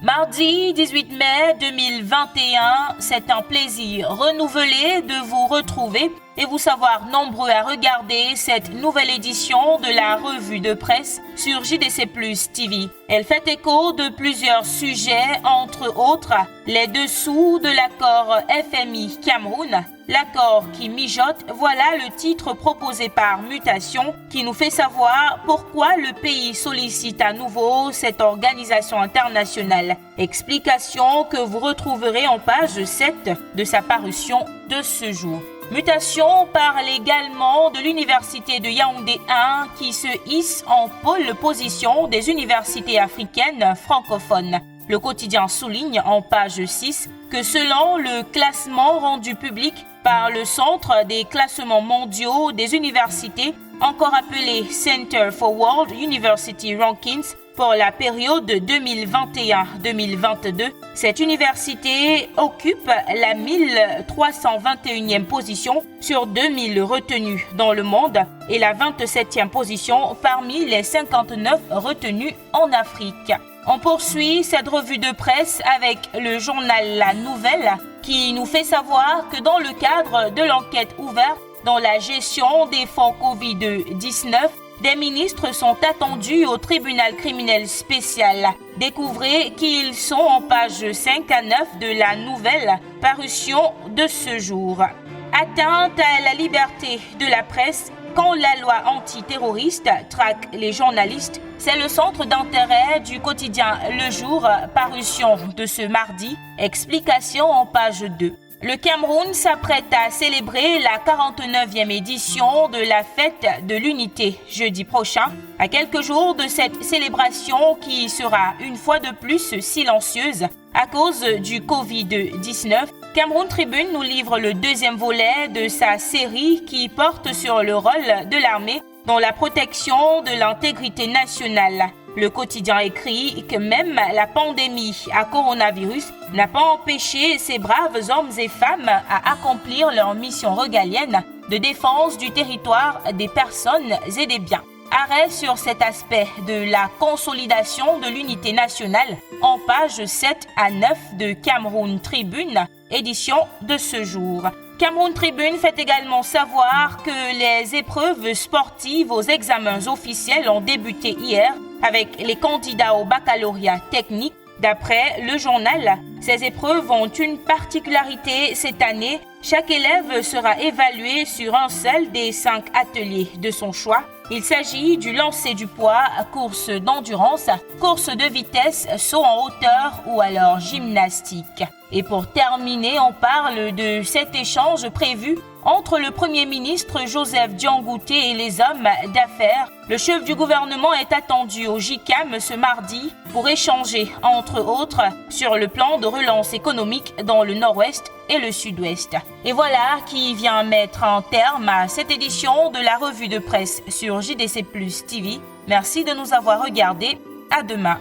Mardi 18 mai 2021, c'est un plaisir renouvelé de vous retrouver et vous savoir nombreux à regarder cette nouvelle édition de la revue de presse sur JDC Plus TV. Elle fait écho de plusieurs sujets, entre autres les dessous de l'accord FMI Cameroun, l'accord qui mijote, voilà le titre proposé par Mutation qui nous fait savoir pourquoi le pays sollicite à nouveau cette organisation internationale. Explication que vous retrouverez en page 7 de sa parution de ce jour. Mutation parle également de l'université de Yaoundé 1 qui se hisse en pôle position des universités africaines francophones. Le quotidien souligne en page 6 que selon le classement rendu public par le Centre des classements mondiaux des universités, encore appelé Center for World University Rankings, pour la période 2021-2022, cette université occupe la 1321e position sur 2000 retenues dans le monde et la 27e position parmi les 59 retenues en Afrique. On poursuit cette revue de presse avec le journal La Nouvelle qui nous fait savoir que dans le cadre de l'enquête ouverte dans la gestion des fonds Covid-19, des ministres sont attendus au tribunal criminel spécial. Découvrez qu'ils sont en pages 5 à 9 de la nouvelle parution de ce jour. Atteinte à la liberté de la presse, quand la loi antiterroriste traque les journalistes, c'est le centre d'intérêt du quotidien Le Jour, parution de ce mardi. Explication en page 2. Le Cameroun s'apprête à célébrer la 49e édition de la fête de l'unité jeudi prochain. À quelques jours de cette célébration qui sera une fois de plus silencieuse à cause du Covid-19, Cameroun Tribune nous livre le deuxième volet de sa série qui porte sur le rôle de l'armée dans la protection de l'intégrité nationale. Le quotidien écrit que même la pandémie à coronavirus n'a pas empêché ces braves hommes et femmes à accomplir leur mission régalienne de défense du territoire, des personnes et des biens. Arrêt sur cet aspect de la consolidation de l'unité nationale en pages 7 à 9 de Cameroun Tribune, édition de ce jour. Cameroun Tribune fait également savoir que les épreuves sportives aux examens officiels ont débuté hier avec les candidats au baccalauréat technique. D'après le journal, ces épreuves ont une particularité cette année. Chaque élève sera évalué sur un seul des 5 ateliers de son choix. Il s'agit du lancer du poids, course d'endurance, course de vitesse, saut en hauteur ou alors gymnastique. Et pour terminer, on parle de cet échange prévu entre le Premier ministre Joseph Diangoutté et les hommes d'affaires. Le chef du gouvernement est attendu au JICAM ce mardi pour échanger, entre autres, sur le plan de relance économique dans le nord-ouest et le sud-ouest. Et voilà qui vient mettre un terme à cette édition de la revue de presse sur JDC Plus TV. Merci de nous avoir regardés. À demain.